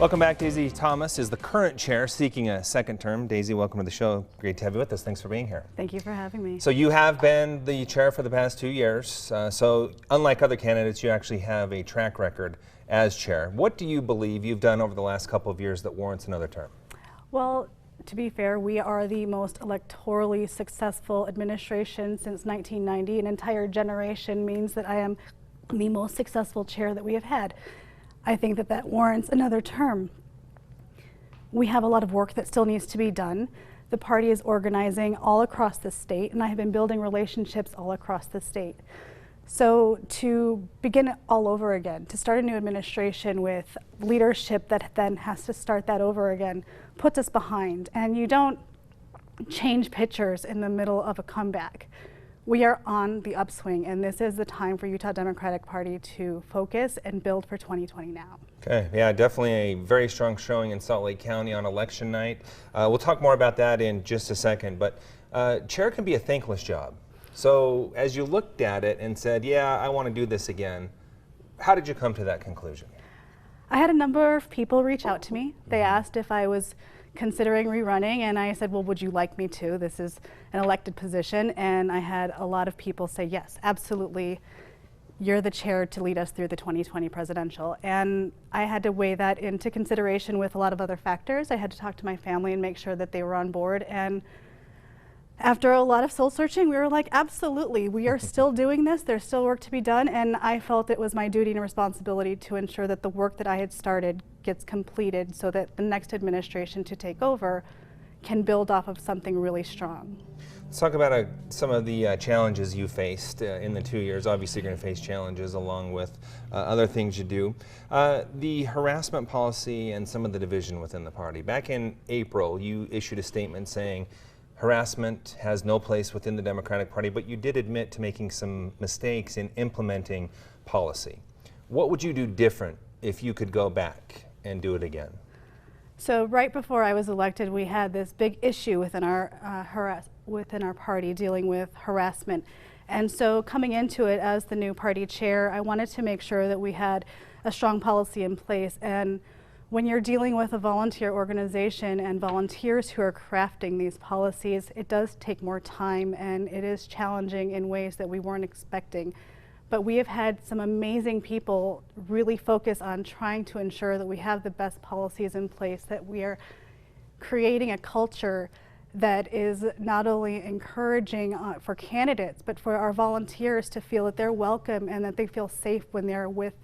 Welcome back. Daisy Thomas is the current chair seeking a second term. Daisy, welcome to the show. Great to have you with us. Thanks for being here. Thank you for having me. So you have been the chair for the past 2 years. So unlike other candidates, you actually have a track record as chair. What do you believe you've done over the last couple of years that warrants another term? Well, to be fair, we are the most electorally successful administration since 1990. An entire generation means that I am the most successful chair that we have had. I think that that warrants another term. We have a lot of work that still needs to be done. The party is organizing all across the state, and I have been building relationships all across the state. So to begin all over again, to start a new administration with leadership that then has to start that over again, puts us behind. And you don't change pitchers in the middle of a comeback. We are on the upswing, and this is the time for Utah Democratic Party to focus and build for 2020 now. Okay, yeah, definitely a very strong showing in Salt Lake County on election night. We'll talk more about that in just a second, but chair can be a thankless job. So as you looked at it and said, yeah, I want to do this again, how did you come to that conclusion? I had a number of people reach out to me. They asked if I was considering rerunning, and I said, well, would you like me to? This is an elected position, and I had a lot of people say, yes, absolutely, you're the chair to lead us through the 2020 presidential. And I had to weigh that into consideration with a lot of other factors. I had to talk to my family and make sure that they were on board. And after a lot of soul searching, we were like, absolutely, we are still doing this. There's still work to be done. And I felt it was my duty and responsibility to ensure that the work that I had started gets completed so that the next administration to take over can build off of something really strong. Let's talk about some of the challenges you faced in the 2 years. Obviously, you're going to face challenges along with other things you do. The harassment policy and some of the division within the party. Back in April, you issued a statement saying harassment has no place within the Democratic Party, but you did admit to making some mistakes in implementing policy. What would you do different if you could go back and do it again? So right before I was elected, we had this big issue within our party dealing with harassment. And so coming into it as the new party chair, I wanted to make sure that we had a strong policy in place. And when you're dealing with a volunteer organization and volunteers who are crafting these policies, it does take more time, and it is challenging in ways that we weren't expecting. But we have had some amazing people really focus on trying to ensure that we have the best policies in place, that we are creating a culture that is not only encouraging for candidates, but for our volunteers to feel that they're welcome and that they feel safe when they're with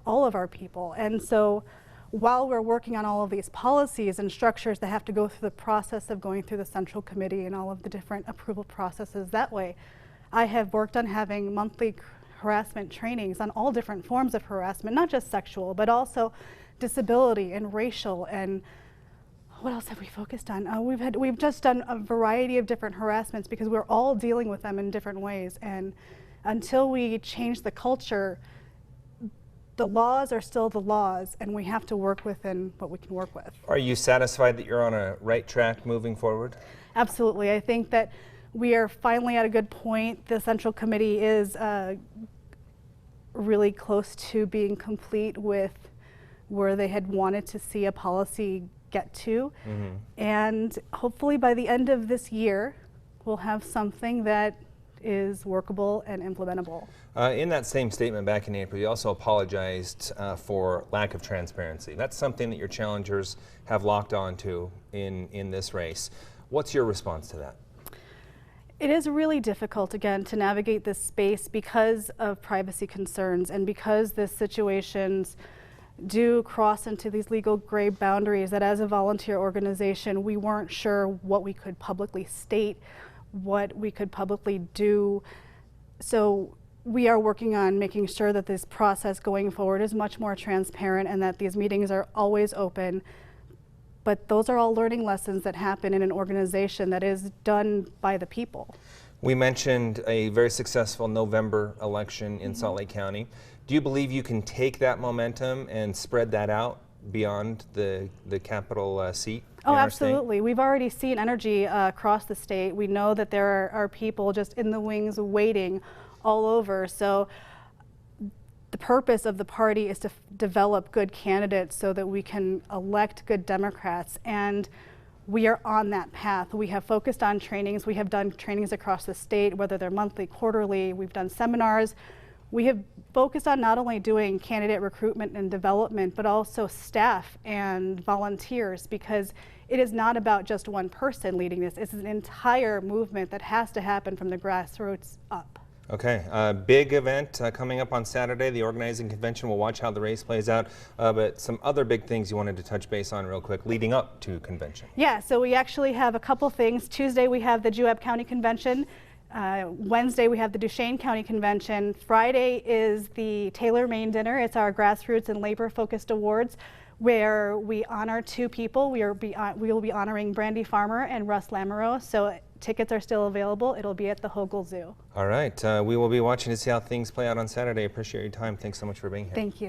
all of our people. And so while we're working on all of these policies and structures that have to go through the process of going through the central committee and all of the different approval processes that way, I have worked on having monthly harassment trainings on all different forms of harassment, not just sexual, but also disability and racial. And what else have we focused on? We've just done a variety of different harassments because we're all dealing with them in different ways. And until we change the culture, the laws are still the laws, and we have to work within what we can work with. Are you satisfied that you're on a right track moving forward? Absolutely. I think that we are finally at a good point. The Central Committee is really close to being complete with where they had wanted to see a policy get to. And hopefully by the end of this year, we'll have something that is workable and implementable. In that same statement back in April, you also apologized for lack of transparency. That's something that your challengers have locked onto in this race. What's your response to that? It is really difficult, again, to navigate this space because of privacy concerns and because the situations do cross into these legal gray boundaries that as a volunteer organization, we weren't sure what we could publicly state, what we could publicly do. So we are working on making sure that this process going forward is much more transparent and that these meetings are always open. But those are all learning lessons that happen in an organization that is done by the people. We mentioned a very successful November election in Salt Lake County. Do you believe you can take that momentum and spread that out beyond the capital seat? Oh, absolutely. We've already seen energy across the state. We know that there are people just in the wings waiting all over. So the purpose of the party is to develop good candidates so that we can elect good Democrats, and we are on that path. We have focused on trainings. We have done trainings across the state, whether they're monthly, quarterly. We've done seminars. We have focused on not only doing candidate recruitment and development, but also staff and volunteers, because it is not about just one person leading this. It's an entire movement that has to happen from the grassroots up. Okay, big event coming up on Saturday, the organizing convention. We'll watch how the race plays out, but some other big things you wanted to touch base on real quick leading up to convention. Yeah, so we actually have a couple things. Tuesday we have the Juab County Convention. Wednesday we have the Duchesne County Convention. Friday is the Taylor Main Dinner. It's our grassroots and labor focused awards, where we honor two people. We will be honoring Brandy Farmer and Russ Lamoureux. So tickets are still available. It'll be at the Hogle Zoo. All right, we will be watching to see how things play out on Saturday. Appreciate your time. Thanks so much for being here. Thank you.